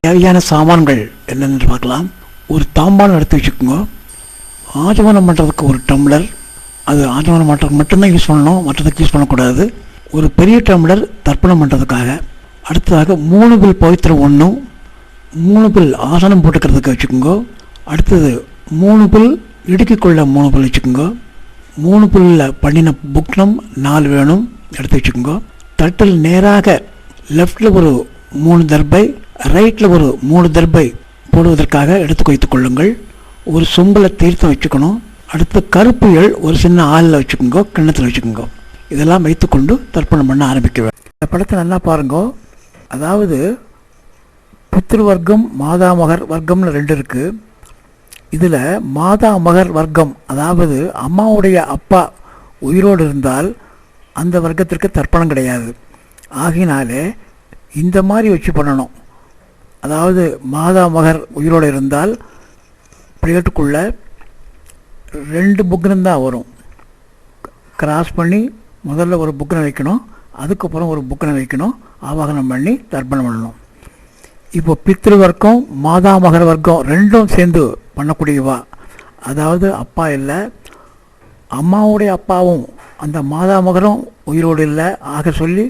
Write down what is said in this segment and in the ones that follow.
தேவையான சாமான்கள் என்னென்று பார்க்கலாம். ஒரு தாம்பாளம் எடுத்து வச்சுக்கோங்க. ஆஜமனம் பண்ணுறதுக்கு ஒரு டம்ளர், அது ஆஜமனம் பண்ணுறதுக்கு மட்டும்தான் யூஸ் பண்ணணும், மற்றதுக்கு யூஸ் பண்ணக்கூடாது. ஒரு பெரிய டம்ளர் தர்ப்பணம் பண்ணுறதுக்காக. அடுத்ததாக 3 பில் பவித்திரம் 1, 3 பில் ஆசனம் போட்டுக்கிறதுக்கு வச்சுக்கோங்க. அடுத்தது 3 பில் இடுக்கிக்குள்ள 3 பில் வச்சுக்கோங்க. 3 பில்லில் பண்ணின புக்னம் 4 வேணும், எடுத்து வச்சுக்கோங்க. தட்டில் நேராக லெஃப்டில் ஒரு 3 தர்பை, ரைட்டில் ஒரு 3 தர்பை போடுவதற்காக எடுத்து வைத்துக் கொள்ளுங்கள். ஒரு சொம்பில் தீர்த்தம் வச்சுக்கணும். அடுத்து கருப்பு எள் ஒரு சின்ன ஆளில் வச்சுக்கோங்க, கிண்ணத்தில் வச்சுக்கோங்க. இதெல்லாம் வைத்துக்கொண்டு தர்ப்பணம் பண்ண ஆரம்பிக்க வேண்டும். இந்த படத்தை நல்லா பாருங்க. அதாவது பித்ரு வர்க்கம் மாதாமகர் வர்க்கம்னு 2 இருக்குது. இதில் மாதாமகர் வர்க்கம், அதாவது அம்மாவுடைய அப்பா உயிரோடு இருந்தால் அந்த வர்க்கத்திற்கு தர்ப்பணம் கிடையாது. ஆகினாலே இந்த மாதிரி வச்சு பண்ணணும். அதாவது மாதாமகர் உயிரோடு இருந்தால் பிளேட்டுக்குள்ளே 2 புக்னம் தான் வரும். கிராஸ் பண்ணி முதல்ல ஒரு புக்கனை வைக்கணும், அதுக்கப்புறம் ஒரு புக்கனை வைக்கணும், ஆவாகனம் பண்ணி தர்ப்பணம் பண்ணணும். இப்போ பித்ரு வர்க்கம் மாதாமகர் வர்க்கம் 2ம் சேர்ந்து பண்ணக்கூடியவா. அதாவது அப்பா இல்லை, அம்மாவுடைய அப்பாவும் அந்த மாதாமகரும் உயிரோடு இல்லை ஆக சொல்லி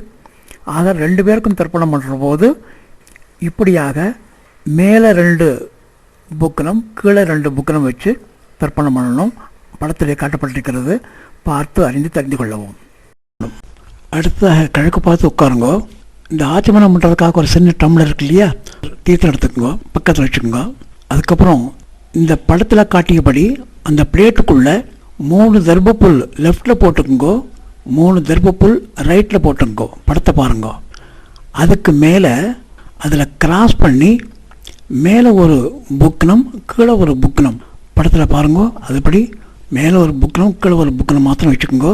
2 பேருக்கும் தர்ப்பணம் பண்ணுற போது இப்படியாக மேலே 2 புக்கனம் கீழே 2 புக்கனம் வச்சு தர்ப்பணம் பண்ணணும். படத்திலே காட்டப்பட்டிருக்கிறது, பார்த்து அறிந்து தெரிந்து கொள்ளவும். அடுத்ததாக கிழக்கு பார்த்து உட்காருங்க. இந்த ஆச்சமனம் பண்ணுறதுக்காக ஒரு சின்ன டம்ளர் இருக்கு இல்லையா, தீர்த்தம் எடுத்துக்கோங்க, பக்கத்தில் வச்சுக்கோங்க. அதுக்கப்புறம் இந்த படத்தில் காட்டியபடி அந்த பிளேட்டுக்குள்ளே 3 தர்பப்புல் லெஃப்டில் போட்டுக்குங்கோ, 3 தர்பப்புல் ரைட்டில் போட்டுங்கோ. படத்தை பாருங்க. அதுக்கு மேலே அதில் கிராஸ் பண்ணி மேலே ஒரு புக்னம் கீழே ஒரு புக்னம் படத்தில் பாருங்க. அதுபடி மேலே ஒரு புக்னம் கீழே ஒரு புக்னம் மாத்திரம் வச்சுக்கோங்க.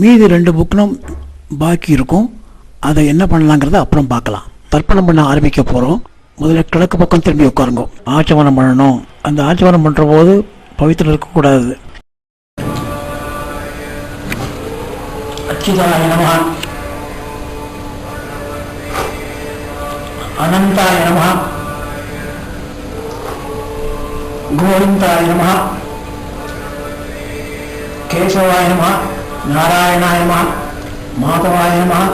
மீதி 2 புக்னம் பாக்கி இருக்கும். அதை என்ன பண்ணலாங்கிறத அப்புறம் பார்க்கலாம். தர்ப்பணம் பண்ண ஆரம்பிக்க போகிறோம். முதல்ல கிழக்கு பக்கம் திரும்பி உட்காருங்க. ஆச்சமனம் பண்ணணும். அந்த ஆச்சமனம் பண்ணுற போது பவித்திரம் இருக்கக்கூடாது. அச்சுதாய நமஹ, அனந்தாய நமஹ, கோவிந்தாய நமஹ, கேசவாய நமஹ, நாராயணாய நமஹ, மாதவாய நமஹ,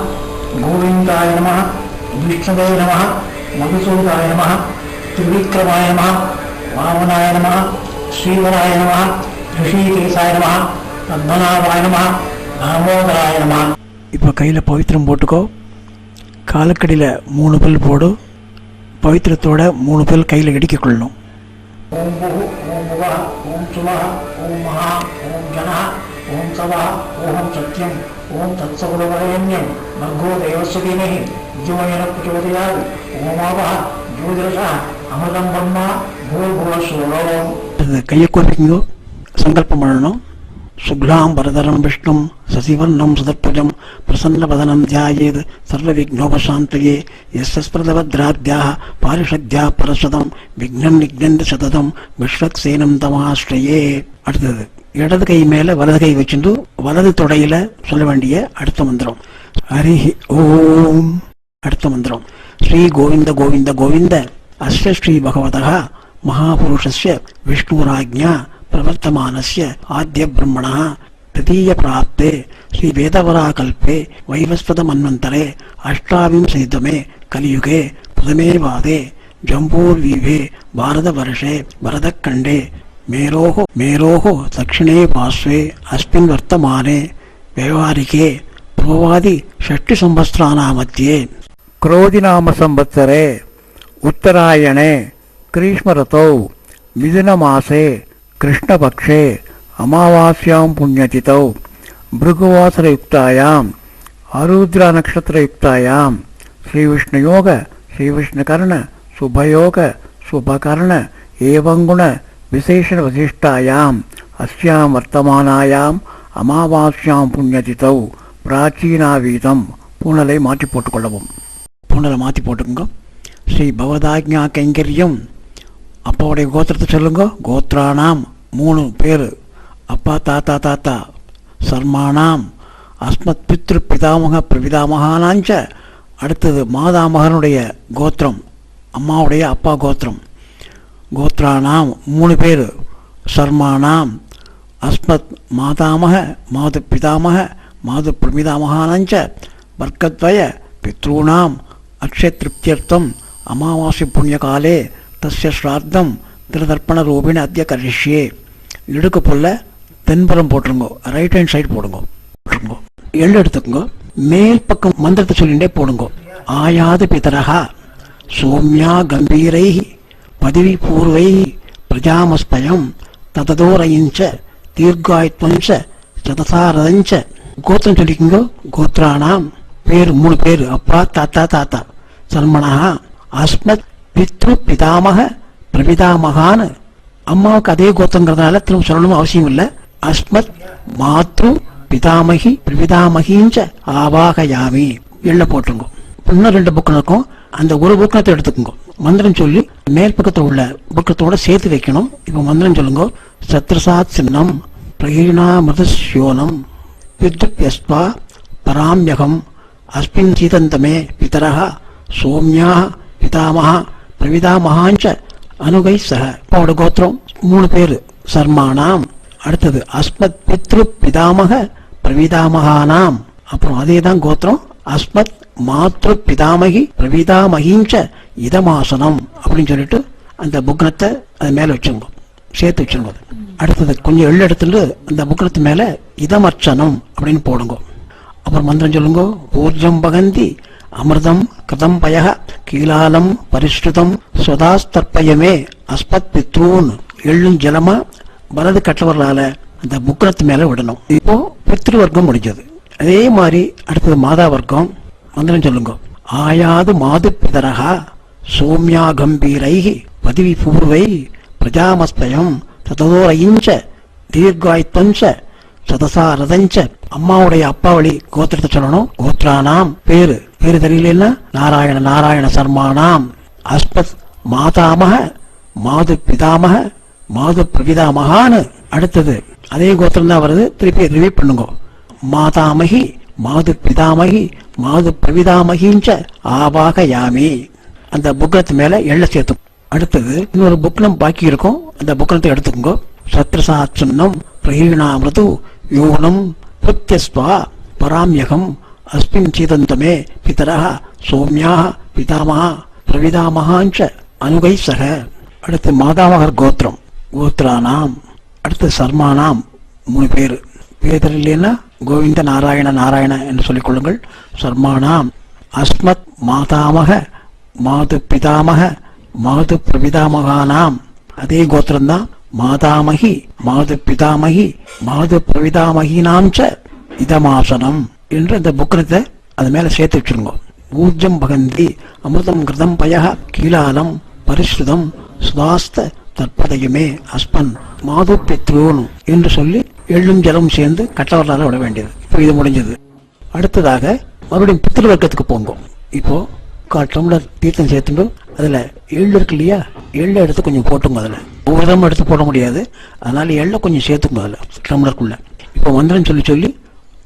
கோவிந்தாய நமஹ, விஷ்ணவே நமஹ, மதுசூதாய நமஹ, திரிவிக்ரமாய நமஹ, வாமனாய நமஹ, ஸ்ரீவராய நமஹ, ரிஷிகேசாய நமஹ, பத்மநாபாய நமஹ, தாமோதராய நமஹ. இப்போ கையில் பவித்திரம் போட்டுக்கோ. காலக்கடியில் 3 பில் போடு. பவித்திரத்தோட 3 பில் கையில் இடிக்க கொள்ளணும். ஓம் புகு, ஓம் புவா, ஓம் சுவா, ஓம் மகா, ஓம் ஜனா, ஓம் சவா, ஓம் சத்யம், ஓம் தத்சகுலவரேண்யம், மர்கோ தேவஸ்வதீமஹி விஜுமயன பிரச்சோதயாத், ஓமாவா ஜோதிரசா அமிர்தம் பிரம்மா பூர்புவ ஸ்வரோம். கையை கோர்ப்பிங்கோ, சங்கல்பம் பண்ணணும். சுக்லாம் பரதரம் விஷ்ணும் சசிவர்ணம் சதர்புஜம் பிரசன்னவதனம் தியாயேத் சர்வவிக்னோபசாந்தயே யஸ்ஸ்பிரதவத்ராத்யாः பாரிஷத்யா பரஸ்வதம் விக்னம் நிக்னந்த சததம் விஸ்வக்சேனம் தமாஸ்ரயே. அடுத்தது இடது கை மேலே வலது கை வச்சுட்டு வலது தொடையில் சொல்ல வேண்டிய அடுத்த மந்திரம் ஹரி ஓம். அடுத்த மந்திரம் ஸ்ரீ கோவிந்த கோவிந்த கோவிந்த அஸ்ய ஸ்ரீ பகவதः மகாபுருஷஸ்ய விஷ்ணுராஜ்ஞா பிரவர்த்தமானஸ்ய ஆத்ய பிரம்மணः तृतीय प्राप्ते श्री वेदवराकल्पे वैवस्वत मन्वन्तरे अष्टाविंशतितमे कलियुगे प्रथमे वादे जम्बूर्वीभे भारतवर्षे भरतखण्डे मेरोः दक्षिणे पार्श्वे अस्मिन् वर्तमाने व्यवहारिके पूर्वादि षष्टिसंवत्सराणां मध्ये क्रोधिनाम संवत्सरे उत्तरायणे ग्रीष्मऋतौ मिथुनमासे कृष्णपक्षे अमावास्यां पुण्यतिथौ भृगुवासरयुक्तायां आरुद्रा नक्षत्रयुक्तायां श्रीविष्णुयोग श्रीविष्णुकर्ण शुभयोग शुभकर्ण एवं गुण विशेषण वशिष्ठायाम् अस्यां वर्तमानायां अमावास्यां पुण्यतिथौ प्राचीनावीतं பூனலை மாற்றி போட்டுக்கொள்ளவும். பூனலை மாற்றி போட்டுக்கோங்க. ஸ்ரீ பவதாஜ்ஞா கைங்கரியம். அப்பாவுடைய கோத்திரத்தை சொல்லுங்க. கோத்ரானாம் 3 பேர், அப்பா தாத்தா தாத்தா, சர்மானாம் அஸ்மத் பித்ரு பிதாமக பிரபிதாமகானாஞ்ச. அடுத்தது மாதாமகனுடைய கோத்திரம் அம்மாவுடைய அப்பா கோத்திரம். கோத்ரானாம் 3 பேர். சர்மானாம் அஸ்மத் மாதாமக மாது பிதாமக மாது பிரமிதாமகானஞ்ச வர்க்கத்வய பித்ருணாம் அக்ஷய திருப்தியர்த்தம் அமாவாசை புண்ணியகாலே தஸ்ய ஸ்ராத்தம் திருதர்ப்பண ரூபிண அத்திய கரிஷ்யே. இடுக்கு போல தென்புறம் போட்டுருங்கோ, ரைட் ஹேண்ட் சைடு போடுங்கோ. எள்ளு எடுத்துக்கோங்க, மேல் பக்கம் மந்திரத்தை சொல்லிகிட்டே போடுங்கோ. ஆயாது பிதரஹா சோம்யா கம்பீரை பதவி பூர்வை பிரஜாமஸ்பயம் தததோரயிஞ்ச தீர்காயுத்வஞ்ச சதசாரதஞ்ச. கோத்திரம் சொல்லிக்கோங்க. கோத்ரானாம் பேர் 3 பேர், அப்பா தாத்தா தாத்தா. சர்மணா அஸ்மத் பித்ரு பிதாமக பிரபிதாமகான்னு. அம்மாவுக்கு அதே கோத்திரங்கிறதுனால திரும்ப சொல்லணும் அவசியம் இல்லை. அஸ்மத் மாத்ரு பிதாமகி பிரபிதாமகிஞ்ச ஆவாகயாமி. எள்ள போட்டுருங்க. இன்னும் 2 புக்கம் இருக்கும், அந்த ஒரு புக்கத்தை எடுத்துக்கோங்க. மந்திரம் சொல்லி மேல் பக்கத்தில் உள்ள புக்கத்தோட சேர்த்து வைக்கணும். இப்போ மந்திரம் சொல்லுங்க. சத்ரசாத் சின்னம் பிரகீணாமிருதஸ்யோனம் வித்யுப்யஸ்வா பராம்யகம் அஸ்மின் சீதந்தமே பிதரஹ சோம்யா பிதாமஹா பிரவிதாமகாஞ்ச அனுகை சக. அப்பாவோட கோத்திரம் 3 பேர். சர்மானாம். அடுத்தது அஸ்மத் பித்ரு பிதாமக பிரவிதாமகானாம். அப்புறம் அதே தான் கோத்திரம். அஸ்மத் மாத்ரு பிதாமகி பிரவிதாமகிஞ்ச இதமாசனம் அப்படின்னு சொல்லிட்டு அந்த புக்னத்தை அது மேல வச்சுங்க, சேர்த்து வச்சுங்க. அடுத்தது கொஞ்சம் எள்ளு எடுத்துட்டு அந்த புக்னத்து மேல இதமர்ச்சனம் அப்படின்னு போடுங்க. அப்புறம் மந்திரம் சொல்லுங்க. ஊர்ஜம் பகந்தி அமிர்தம் கிருதம் பய கீழாலம் பரிஷ்டுதம் ஸ்வதாஸ்தர்ப்பயமே அஸ்மத் பித்ரூன். எள்ளும் ஜலமா வலது கட்டவர்களால அந்த புக்னத்து மேல விடணும். இப்போ பித்ரு வர்க்கம் முடிஞ்சது. அதே மாதிரி அடுத்தது மாதா வர்க்கம். மந்திரம் சொல்லுங்க. ஆயாது மாது பிதரஹா சோம்யா கம்பீரை பதவி பூர்வை பிரஜாமஸ்பயம் ததோரயிஞ்ச தீர்காயுத்வஞ்ச சதசாரதஞ்ச. அம்மாவுடைய அப்பா வழி கோத்திரத்தை சொல்லணும். கோத்ரானாம் பேரு தெரியலன்னா நாராயண நாராயண சர்மானாம் அஸ்மத் மாதாமக மாது பிதாமக மாது பிரபிதாமகான்னு. அடுத்தது அதே கோத்திரம் தான் வருது, திருப்பி ரிவ்யூ பண்ணுங்க. மாதாமகி மாது பிதாமகி மாது பிரவிதாமகிஞ்ச ஆவாகயாமி. அந்த புக்னத்து மேல எள்ள சேர்த்து. அடுத்தது இன்னொரு புக்னம் பாக்கி இருக்கும், அந்த புக்னத்தை எடுத்துக்கோங்க. சத்ரசாட்சன்னம் பிரகீணாமிருது யோனம் பிரத்யஸ்வா பராம்யகம் அஸ்மின் சீதந்தமே பிதரஹ சோம்யா பிதாமஹா பிரவிதாமகாஞ்ச அனுகை சக. அடுத்து மாதாமகர் கோத்திரம். கோத்ரானாம். அடுத்து சர்மானாம் 3 பேர். பேர் இல்லைன்னா கோவிந்த நாராயண நாராயண என்று சொல்லிக் கொள்ளுங்கள். சர்மானாம் அஸ்மத் மாதாமக மாது பிதாமக மாது பிரபிதாமகானாம். அதே கோத்திரம்தான். மாதாமகி மாது பிதாமகி மாது பிரவிதாமகினாம்ச இதமாசனம் என்று அந்த புக்கனத்தை அது மேல சேர்த்து வச்சிருங்க. ஊர்ஜம் பகந்தி அமிர்தம் கிருதம் பய கீழாலம் பரிஷ்ருதம் சுதாஸ்த தற்பதையுமே அஸ்மன் மாது பித்ரூன் என்று சொல்லி எள்ளும் ஜலம் சேர்ந்து கட்டவர்களால் விட வேண்டியது. இப்போ இது முடிஞ்சது. அடுத்ததாக மறுபடியும் பித்திரு வர்க்கத்துக்கு போங்க. இப்போ 1/4 டம்ளர் தீர்த்தம் சேர்த்துட்டு அதுல எள்ளு இருக்கு இல்லையா, எள்ளை எடுத்து கொஞ்சம் போட்டுங்க. அதுல ஒவ்வொரு தரம் எடுத்து போட முடியாது, அதனால எள்ளை கொஞ்சம் சேர்த்துங்க அதுல டம்ளருக்குள்ள. இப்போ மந்திரம் சொல்லி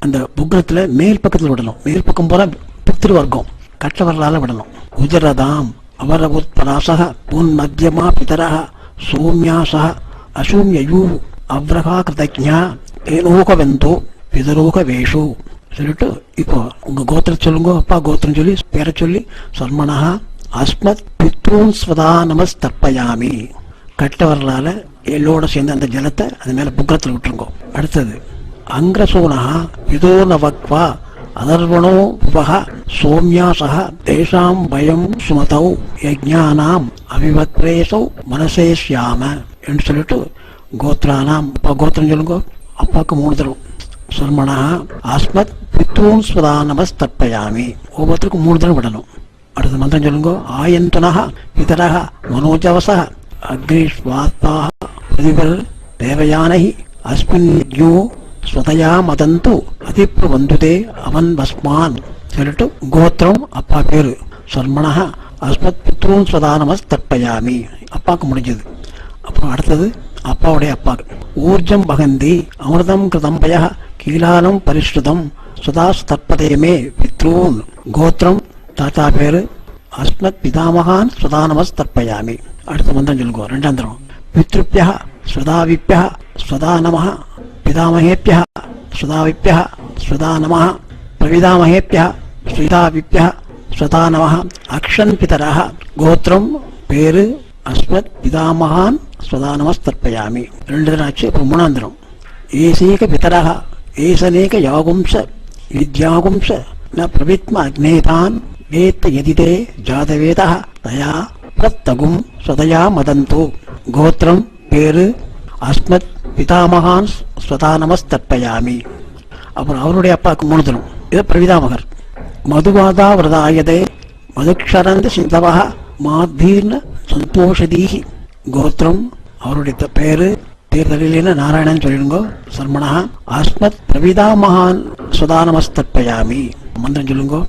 அந்த புக்னத்துல மேல் பக்கத்தில் விடணும். மேல் பக்கம் போற பித்திரு வர்க்கம் கட்டவர்களால விடணும். உஜரதாம் அவரபுத் பராசக புன் மத்தியமா பிதரஹ சோம்யாசக அசூம்யயூ அவ்ரகா கிருதஜ்ஞா ஏனோகவெந்தோ பிதரோக வேஷு சொல்லிட்டு இப்போ உங்க கோத்திரம் சொல்லுங்க. அப்பா கோத்திரம் சொல்லி பேரை சொல்லி சர்மணா அஸ்மத் பித்ரூன் ஸ்வதா நமஸ்தர்ப்பயாமி. கட்டவர்களால எல்லோட சேர்ந்து அந்த ஜலத்தை அது மேல புக்கத்தில் விட்டுருங்க. அடுத்தது அங்கிரசோனா இதோ நவக்வா அதர்வணோ உபக சோம்யாசக தேசாம் பயம் சுமதௌ யஜ்ஞானாம் அவிவக்ரேசௌ மனசேஷ்யாம என்று சொல்லிட்டு கோத்ரானாம். அப்பா கோத்திரம் சொல்லுங்க. அப்பாவுக்கு 3 தரம். சர்மணா அஸ்மத் பித்ரூன் ஸ்வதா நமஸ்தர்ப்பயாமி. ஒவ்வொருத்தருக்கும் 3 தரம் விடணும். அடுத்த மந்திரம் சொல்லுங்க. ஆயந்தனஹ பிதரஹ மனோஜவசஹ அக்னிஸ்வாத்பாஹ பிருதிவர் தேவயானஹி அஸ்மின் யஜ்ஞோ ஸ்வதயா மதந்து அதிப்ரு வந்துதே அவன் பஸ்மான் சொல்லிட்டு கோத்திரம் அப்பா பேரு சர்மணஹ அஸ்மத் பித்ரூன் ஸ்வதா நமஸ்தர்ப்பயாமி. அப்பாவுக்கு முடிஞ்சது. அப்புறம் அடுத்தது அப்பாவுடைய அப்பாவுக்கு. ஊர்ஜம் பகந்தி அமிர்தம் கிருதம் பய கீழாலம் பரிஷ்ருதம் சுதாஸ் தற்பதேமே பித்ரூன். கோத்திரம் தாத்தா பேரு அஸ்மத் பிதாமகான் ஸ்வதா நமஸ்தர்ப்பயாமி. அடுத்த மந்திரம் சொல்லுங்க, ரெண்டாம் தரம். பித்ருப்யா ஸ்வதாவிப்யா ஸ்வதா நமஹ, பிதாமகேப்யா ஸ்வதாவிப்யா ஸ்வதா நமஹ, பிரவிதாமகேப்யா ஸ்வதாவிப்யா ஸ்வதா நமஹ, அக்ஷன் பிதரஹ, கோத்திரம் பேரு அஸ்மத் பிதாமகான் ஸ்வதா நமஸ்தர்ப்பயாமி. ரெண்டு தரம் ஆச்சு. இப்போ மூணாம் தரம். ஏசேக பிதரஹ ஏசனேக யாகும்ச வித்யாகும்ச ந பிரவித்ம அக்னேதான் வேத்த யதிதே ஜாதவேதः தயா பிரத்தகும் ஸ்வதயா மதந்து, கோத்திரம் பேரு அஸ்மத் பிதாமகான் ஸ்வதா நமஸ்தர்ப்பயாமி. அப்புறம் அவருடைய அப்பாவுக்கு மூணு தரம். இது பிரவிதாமகர். மதுவாதா விரதாயதே மதுக்ஷரந்த சிந்தவா மாதீர்ண சந்தோஷதீஹி, கோத்திரம் அவருடைய பேரு தீர்த்தலிலேன நாராயணன் சொல்லிடுங்கோ. சர்மணா அஸ்மத் பிரவிதாமகான் ஸ்வதா நமஸ்தர்ப்பயாமி. மந்திரம் சொல்லுங்கோ.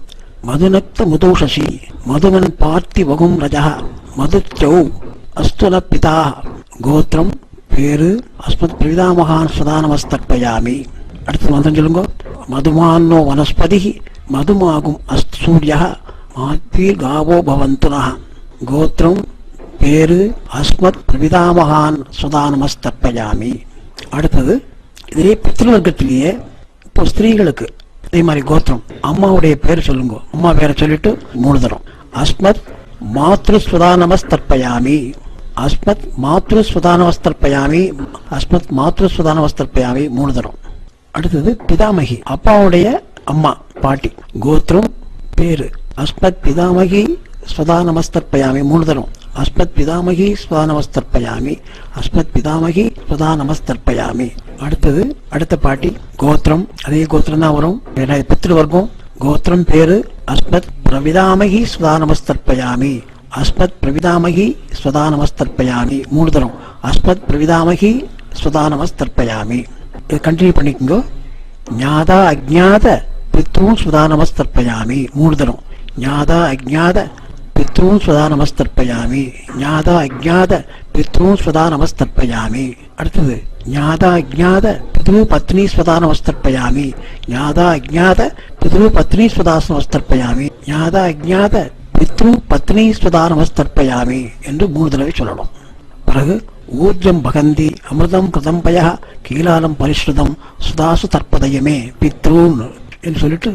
மதுநக்த முதோஷசி மதுமன் பார்த்தி வகும் ரஜா மதுச்சௌ அஸ்துல பிதா, கோத்திரம் பேரு அஸ்மத் பிரவிதாமகான் ஸ்வதா நமஸ்தர்ப்பயாமி. அடுத்த மந்திரம் சொல்லுங்கோ. மதுமானோ வனஸ்பதி மதுமாகும் அஸ்து சூரிய மாத்வீர் காவோ பவந்துனா, கோத்திரம் பேரு அஸ்மத் பிரவிதாமகான் ஸ்வதா நமஸ்தர்ப்பயாமி. அடுத்தது இதே பித்ருவர்க்கத்திலேயே இப்போ ஸ்திரீகளுக்கு அதே மாதிரி கோத்திரம் அம்மாவுடைய பேர் சொல்லுங்க. அம்மா பேரை சொல்லிட்டு மூணு தரம். அஸ்மத் மாத்ரு ஸ்வதா நமஸ்தர்ப்பயாமி, அஸ்மத் மாத்ரு ஸ்வதா நமஸ்தர்ப்பயாமி, அஸ்மத் மாத்ரு ஸ்வதா நமஸ்தர்ப்பயாமி மூணு தரம். அடுத்தது பிதாமகி அப்பாவுடைய அம்மா பாட்டி, கோத்திரம் பேரு அஸ்மத் பிதாமகி ஸ்வதா நமஸ்தர்ப்பயாமி மூணு தரம். அஸ்மத் பிதாமகி ஸ்வதா நமஸ்தர்ப்பயாமி, அஸ்மத் பிதாமகி ஸ்வதா நமஸ்தர்ப்பயாமி. அடுத்தது அடுத்த பாட்டி கோத்திரம் அதே கோத்திரம் தான் வரும், பித்ருவர்க்கம். கோத்திரம் பேரு அஸ்மத் பிரவிதாமகி ஸ்வதா நமஸ்தர்ப்பயாமி, அஸ்மத் பிரவிதாமகி ஸ்வதா நமஸ்தர்ப்பயாமி மூணு தரம். அஸ்மத் பிரவிதாமகி ஸ்வதா நமஸ்தர்ப்பயாமி. இது கண்டினியூ பண்ணிக்கோங்க. ஞாதா அஜ்ஞாத பித்ருன் ஸ்வதா நமஸ்தர்ப்பயாமி மூணு தரம். ஞாதா அஜ்ஞாத பித்ருன் ஸ்வதா நமஸ்தர்ப்பயாமி, ஞாதா அஜ்ஞாத பித்ருன் ஸ்வதா நமஸ்தர்ப்பயாமி. அடுத்தது ஞாதா அஜ்ஞாத பித்ரு பத்னி ஸ்வதா நமஸ்தர்ப்பயாமி, ஞாதா அஜ்ஞாத பித்ரு பத்னி ஸ்வதா நமஸ்தர்ப்பயாமி, ஞாதா அஜ்ஞாத பித்ரு பத்னி ஸ்வதா நமஸ்தர்ப்பயாமி என்று மூணு தடவை சொல்லணும். பிறகு ஊர்ஜம் பகந்தி அமிர்தம் கிருதம்பய கீலாலம் பரிஷ்ருதம் சுதாசு தற்பதயமே பித்ருன் என்று சொல்லிட்டு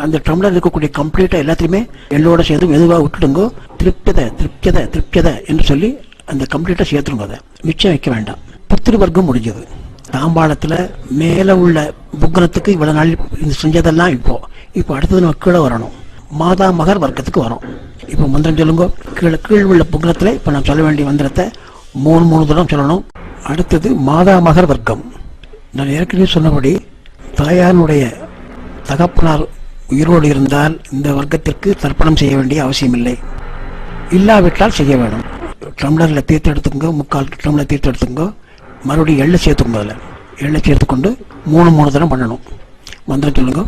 அந்த டம்ளர் இருக்கக்கூடிய கம்ப்ளீட்டா எல்லாத்தையுமே எள்ளோட சேர்த்து மெதுவாக விட்டுடுங்க. திருப்தியத திருப்தியத திருப்தியத என்று சொல்லி அந்த கம்ப்ளீட்டா சேர்த்துருங்க. அதை மிச்சம் வைக்க வேண்டாம். பித்ருவர்க்கம் முடிஞ்சது. தாம்பாளத்துல மேல உள்ள புக்னத்துக்கு இவ்வளவு நாள் செஞ்சதெல்லாம் இப்போ அடுத்தது நம்ம கீழே வரணும். மாதா மகர் வர்க்கத்துக்கு வரும். இப்போ மந்திரம் சொல்லுங்க. கீழ் உள்ள புக்னத்துல இப்ப நான் சொல்ல வேண்டிய மந்திரத்தை மூணு தூரம் சொல்லணும். அடுத்தது மாதா மகர் வர்க்கம். நான் ஏற்கனவே சொன்னபடி தாயாருடைய தகப்பனார் உயிரோடு இருந்தால் இந்த வர்க்கத்திற்கு தர்ப்பணம் செய்ய வேண்டிய அவசியம் இல்லை. இல்லாவிட்டால் செய்ய வேண்டும். டம்ளர்ல தீர்த்து எடுத்துக்கோ, முக்கால் டம்ளர் தீர்த்து எடுத்துக்கோ, மறுபடியும் எள்ளு சேர்த்துக்கோங்க. அதில் எள்ளை சேர்த்துக்கொண்டு மூணு தரம் பண்ணணும். மந்திரம் சொல்லுங்க.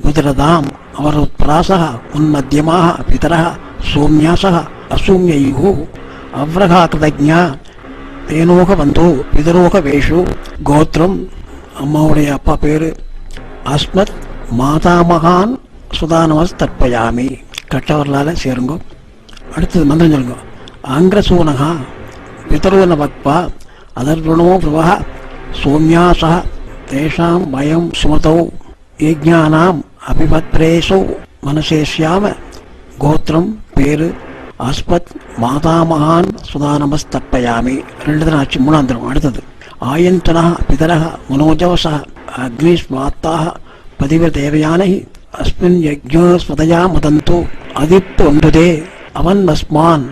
குதிரதாம் அவர் பிராசக உன்மத்தியமாக பிதரக சோம்யாசக அசூமியோ அவ்ரகா கிருதஜா தேனோக வந்தோ பிதரோக வேஷு, கோத்திரம் அம்மாவுடைய அப்பா பேரு அஸ்மத் மாதாமகான் சுதா நமஸ்தர்ப்பயாமி. கட்டவர்களால சேருங்க. அடுத்தது மந்திரம் சொல்லுங்க. அங்கிரசூனகா பிதரோன பக்வா அதர்வணோ பிரவா சோம்யாசா தேஷாம் பயம் சுமதோ யஜ்ஞானாம் அபிபத்ரேசோ மனசேஷ்யாம, கோத்திரம் பேரு அஸ்மத் மாதாமகான் சுதா நமஸ்தர்ப்பயாமி ரெண்டு தினம் ஆச்சு. மூணாம் தினம். அடுத்தது ஆயந்தனா பிதரக மனோஜவசா அக்னிஸ்மாத்தாக பதிவ தேவயானை அஸ்மின் யஜ்ஞோ ஸ்வதயா மதந்தோ அதிப்து ஒன்றுதே அவன் மஸ்மான்,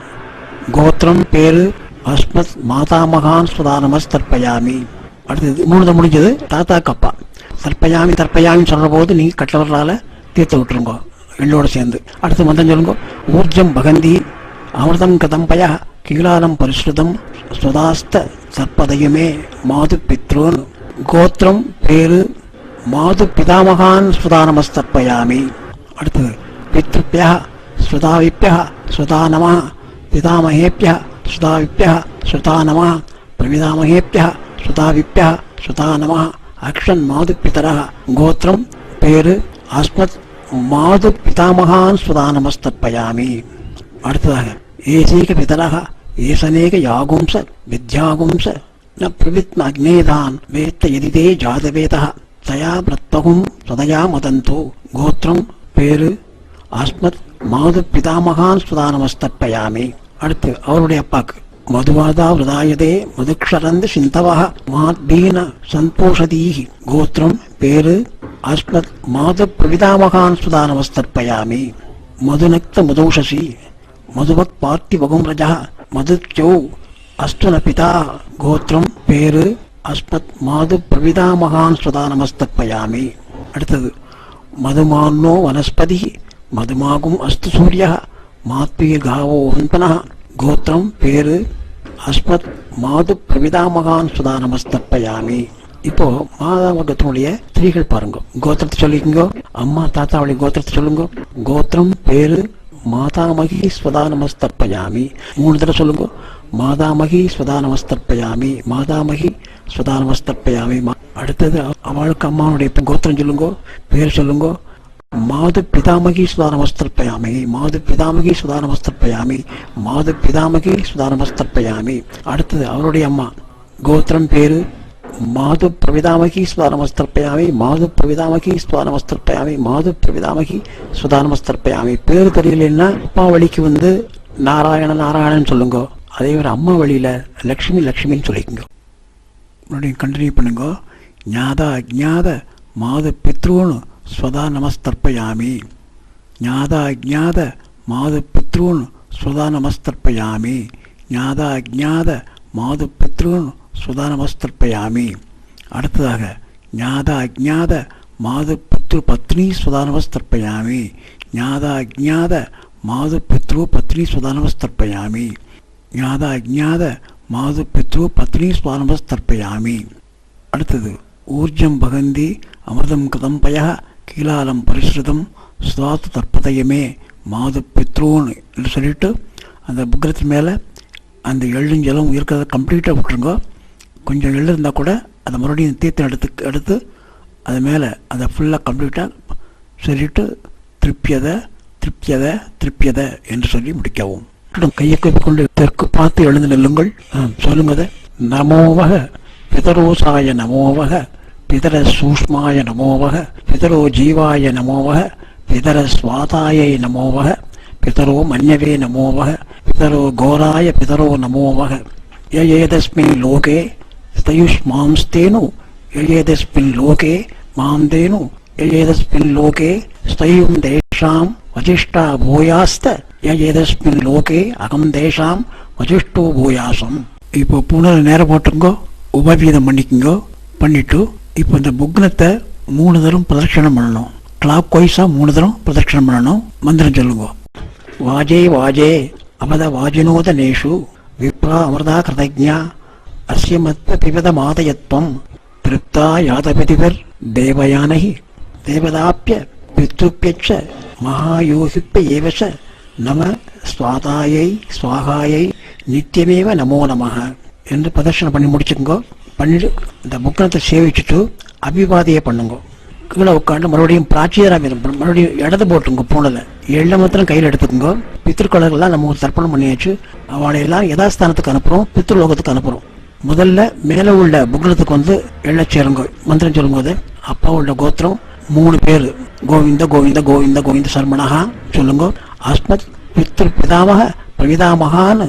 கோத்திரம் பேரு அஸ்மத் மாதாமகான் ஸ்வதா நமஸ்தர்ப்பயாமி. அடுத்தது மூணு தான் முடிஞ்சது. தாத்தா கப்பா தர்ப்பயாமி சொல்ற போது நீங்க கட்டவர்களால தீர்த்து விட்டுருங்க எள்ளோட சேர்ந்து. அடுத்து மந்திரம் சொல்லுங்க. ஊர்ஜம் பகந்தி அமிர்தம் கதம்பய கீழாலம் பரிசுதம் ஸ்வதாஸ்த தற்பதயமே மாது பித்ரோன், கோத்திரம் பேரு மாது பிதாமகான் ஸ்வதா நமஸ்தர்ப்பயாமி. அடுத்தது பித்ருப்யா ஸ்வதாவிப்யா ஸ்வதா நம, பிதாமகேப்யா ஸ்வதாவிப்யா ஸ்வதா நம, பிரவிதாமகேப்யா ஸ்வதாவிப்யா ஸ்வதா நம, அக்ஷன் மாது பிதர, கோத்திரம் பேரு அஸ்மத் மாது பிதாமகான் ஸ்வதா நமஸ்தர்ப்பயாமி. அடுத்ததாக ஏசீக பிதரக ஏசனேக யாகும்ச வித்யாகும்ச ந பிரவித்ம அக்னேதான் வேத்த எதிதே ஜாதவேதா தயா பிரத்வகும் சதயா மதந்தோ. கோத்திரம் பேரு அஸ்மத் மாது பிதாமகான் சுதானமஸ்தர்ப்பயாமி. அடுத்து அவருடைய அப்பாக்கு மதுவாதா விரதாயதே மதுக்ஷரந்து சிந்தவஹ மாத்பீன சந்தோஷதீஹி. கோத்திரம் பேரு அஸ்மத் மாது பிரவிதாமகான் சுதானமஸ்தர்ப்பயாமி. மதுநக்த மதுஷசி மதுவக் பார்த்தி வகும்ரஜா மதுச்சௌ அஸ்துன பிதா. கோத்திரம் பேரு அஸ்மத் மாது பிரவிதாமகான் சுதானமஸ்தர்ப்பயாமி. அடுத்தது மதுமான்னோ வனஸ்பதி மதுமாகும் அஸ்து சூரிய மாத்வீர்காவோ வன்பன. கோத்திரம் பேரு அஸ்மத் மாது பிரவிதாமகான் சுதானமஸ்தர்ப்பயாமி. இப்போ மாதாவகத்தினுடைய ஸ்திரீகள் பாருங்க. கோத்திரத்தை சொல்லிக்கோங்க. அம்மா தாத்தாவுடைய கோத்திரத்தை சொல்லுங்க. கோத்திரம் பேரு மாதாமகி ஸ்வதானமஸ்தர்ப்பயாமி. 3 தடவை சொல்லுங்க. மாதாமகி ஸ்வதானமஸ்தர்ப்பயாமி, மாதாமகி ஸ்வதானமஸ்தர்ப்பயாமி. அடுத்தது அவளுக்கு அம்மாவுடைய கோத்திரம் சொல்லுங்க, பேர் சொல்லுங்க. மாது பிதாமகி சுதானமஸ்தர்ப்பயாமி, மாது பிதாமகி சுதானமஸ்தர்ப்பயாமி, மாது பிதாமகி சுதானமஸ்தர்ப்பயாமி. அடுத்தது அவருடைய அம்மா கோத்திரம் பேரு மாது பிரவிதாமகி சுதானமஸ்தர்ப்பயாமி, மாது பிரவிதாமகி சுதானமஸ்தர்ப்பயாமி, மாது பிரவிதாமகி சுதானமஸ்தர்ப்பயாமி. பேரு தெரியலன்னா அப்பா வழிக்கு நாராயணன் நாராயணன் சொல்லுங்க. அதே ஒரு அம்மா வழியில லக்ஷ்மி லக்ஷ்மின்னு சொல்லிக்கோங்க. மறுபடியும் கண்டினியூ பண்ணுங்க. ஞாதா அஜ்ஞாத மாது பித்ருன்னு ஸ்வதா நமஸ்தர்ப்பயாமி, ஞாதா அஜ்ஞாத மாது பித்ருன்னு ஸ்வதா நமஸ்தர்ப்பயாமி, ஞாதா அஜ்ஞாத மாது பித்ருன்னு ஸ்வதா நமஸ்தர்ப்பயாமி. அடுத்ததாக ஞாதா அஜ்ஞாத மாது பித்ரு பத்னி ஸ்வதா நமஸ்தர்ப்பயாமி, ஞாதா அஜ்ஞாத மாது பித்ரு பத்னி ஸ்வதா நமஸ்தர்ப்பயாமி, ஞாதா அஜ்ஞாத மாது பித்ரு பத்னி ஸ்வதா நமஸ்தர்ப்பயாமி. அடுத்தது ஊர்ஜம் பகந்தி அமிர்தம் கதம் பய கீழாலம் பரிசுதம் சுதாத்து தற்பதயமே மாது பித்ருன்னு என்று சொல்லிட்டு அந்த புக்கிரத்து மேலே அந்த எள்ளுஞ்சலம் இருக்கிறத கம்ப்ளீட்டாக விட்டுருங்க. கொஞ்சம் எள்ளு இருந்தால் கூட அதை மறுபடியும் தீர்த்தம் எடுத்து அது மேலே அதை ஃபுல்லாக கம்ப்ளீட்டாக சொல்லிட்டு திருப்பியதை திருப்பியதை திருப்பியதை என்று சொல்லி முடிக்கவும். கையை கொண்டு தெற்கு பார்த்து எழுந்து நெல்லுங்கள். சொல்லுங்க. நமோவக பிதரோசாய நமோவக பிதர சூஷ்மாய நமோவக பிதரோ ஜீவாய நமோவக பிதர ஸ்வாதாயை நமோவக பிதரோ மன்யவே நமோவக பிதரோ கோராய பிதரோ நமோவக. யேதஸ்மின் லோகே ஸ்தயுஷ்மாம்ஸ்தேனு யேதஸ்மின் லோகே மாம்தேனு யேதஸ்மின் லோகே ஸ்தயும் தேஷாம் வஜிஷ்டா பூயாஸ்த யேதஸ்மின் லோகே அகம் தேஷாம் வஜிஷ்டோ பூயாசம். இப்போ புனர நேரம் போட்டுங்கோ, உபவீதம் பண்ணிக்கோங்க. பண்ணிட்டு இப்போ இந்த புக்னத்தை 3 தரம் பிரதட்சணம் பண்ணணும். கிளாக் வைஸாக 3 தரம் பிரதட்சணம் பண்ணணும். மந்திரம் சொல்லுங்க. வாஜே வாஜே அமத வாஜினோத நேஷு விப்ரா அமிர்தா கிருதஜ்ஞா அஸ்ய மத்வ பிபத மாதயத்வம் திருப்தா யாதபதிவர் தேவயானஹி தேவதாப்பிய பித்ருப்பியச்ச மகாயோகிப்ப ஏவச நம ஸ்வாதாயை ஸ்வாகாயை நித்தியமேவ நமோ நமக என்று பிரதர்ஷனம் பண்ணி முடிச்சுக்கோங்க. பண்ணிட்டு இந்த புக்கனத்தை சேவிச்சுட்டு அபிவாதியை பண்ணுங்க. கீழே உட்காந்து மறுபடியும் பிராச்சியராக மறுபடியும் இடத்த போட்டுங்க. பூனில் எள்ள மாத்திரம் கையில் எடுத்துக்கோங்க. பித்ருக்கலர்கள்லாம் நம்ம தர்ப்பணம் பண்ணியாச்சு. அவளையெல்லாம் யதாஸ்தானத்துக்கு அனுப்புகிறோம், பித்ருலோகத்துக்கு அனுப்புகிறோம். முதல்ல மேலே உள்ள புக்னத்துக்கு எள்ள சேருங்க. மந்திரம் சொல்லும்போது அப்பாவோட கோத்திரம் 3 பேர் கோவிந்த கோவிந்த கோவிந்த கோவிந்த சர்மணகா சொல்லுங்க. அஸ்மத் பித்ரு பிதாமக பிரவிதாமகான்னு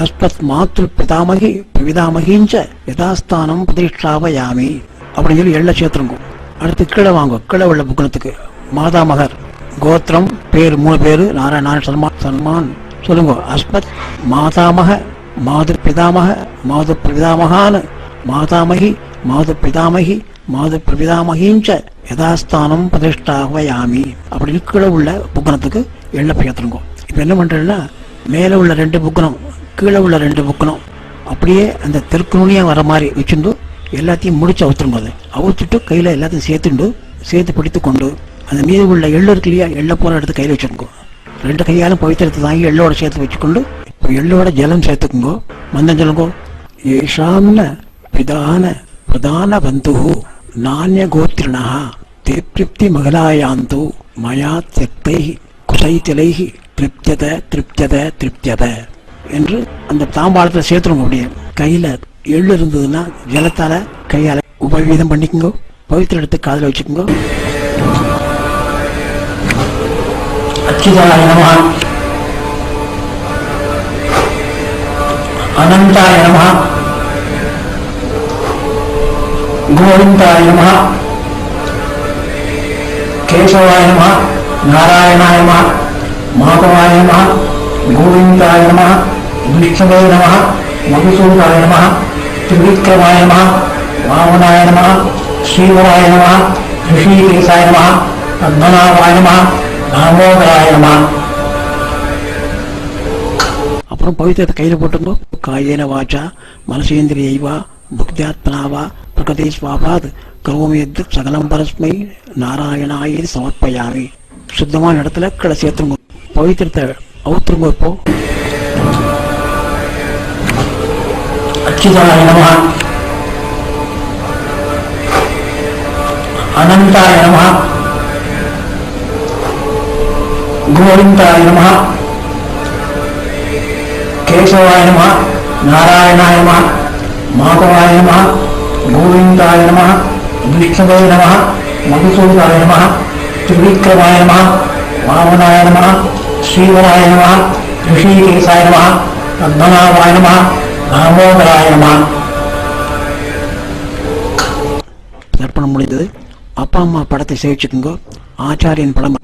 அஸ்மத் மாத்ரு பிதாமகி பிரவிதாமகிஞ்ச யதாஸ்தானம் பிரதிஷ்டாவயாமி அப்படின்னு சொல்லி எள்ள சேர்த்துருங்க. அடுத்து கீழே வாங்க. கீழே உள்ள புக்கணத்துக்கு மாதாமகர் கோத்திரம் பேர் 3 பேர் நாராயண சல்மான் சொல்லுங்க. அஸ்மத் மாதாமக மாது பிதாமக மாது பிரவிதாமகான்னு மாதாமகி மாது பிதாமகி மாது பிரவிதாமகிஞ்ச யதாஸ்தானம் பிரதிஷ்டாவயாமி அப்படின்னு கீழே உள்ள புக்கணத்துக்கு எள்ள பெயர்த்துருங்க. இப்போ என்ன பண்ணுறேன்னா மேலே உள்ள 2 புக்கணம் கீழே உள்ள 2 புக்கணம் அப்படியே அந்த தெற்கு நுனியாக வர மாதிரி வச்சுட்டு எல்லாத்தையும் முடிச்சு அவுத்துருங்க. அதை அவுத்துட்டு கையில் எல்லாத்தையும் சேர்த்து பிடித்து கொண்டு அந்த மீது உள்ள எள்ளு இருக்கு இல்லையா, எள்ள போகிற எடுத்து கையில் வச்சுருங்க. 2 கையாலும் பவித்திரத்தை தாங்கி எள்ளோட சேர்த்து வச்சுக்கொண்டு இப்போ எள்ளோட ஜலம் சேர்த்துக்குங்கோ. மந்தம் சொல்லுங்கோ. ஏஷாம்ன பிதான பிரதான பந்து நானிய கோத்திரிணா தே திருப்தி மகளாயாந்து மயா தியக்தை குசைத்திலை திருப்தியத திருப்தியத திருப்தியத என்று அந்த தாம்பாளத்தில் சேர்த்துருங்க. அப்படியே கையில் எள்ளு இருந்ததுன்னா ஜலத்தால் கையால் உபவீதம் பண்ணிக்கோங்க. பவித்திர எடுத்து காதில் வச்சுக்கோங்க. அச்சுதாய நமஹ, அனந்தாய நமஹ, கோவிந்தாய நமஹ, கேசவாய நமஹ, நாராயணாய நமஹ, மாதவாய நமஹ, கோவிந்தாய நமஹ, விஷ்ணவே நமஹ, மதுசூதாய நமஹ, திரிவிக்ரமாய நமஹ, வாமனாய நமஹ, ஸ்ரீவராய நமஹ, ரிஷிகேசாய நமஹ, பத்மநாபாய நமஹ, தாமோதராய நமஹ. அப்புறம் பவித்திரத்தை கையில் போட்டுங்கோ. காயேன வாச்சா மனசேந்திரியைவா புக்தியாத்மனாவா பிரகதே ஸ்வாபாத் கரோமி யத் சகலம் பரஸ்மை நாராயணாய சமர்ப்பயாமி. சுத்தமான இடத்துல கடை சேர்த்துருங்க. பவித்திரத்தை அவுத்துருங்க. இப்போ அச்சுதாய நமஹ, அனந்தாய நமஹ, கோவிந்தாய நமஹ, கேசவாய நமஹ, நாராயணாய நமஹ, மாதவாய நமஹ, கோவிந்தாய நமஹ, விஷ்ணவே நமஹ, மதுசூதாய நமஹ, திரிவிக்ரமாய நமஹ, வாமனாய நமஹ, ஸ்ரீவராய நமஹ, ரிஷிகேசாய நமஹ, பத்மநாபாய நமஹ, தாமோதராய நமஹ. தர்ப்பணம் முடிந்தது. அப்பா அம்மா படத்தை சேவிச்சுக்குங்க. ஆச்சாரியன் படம்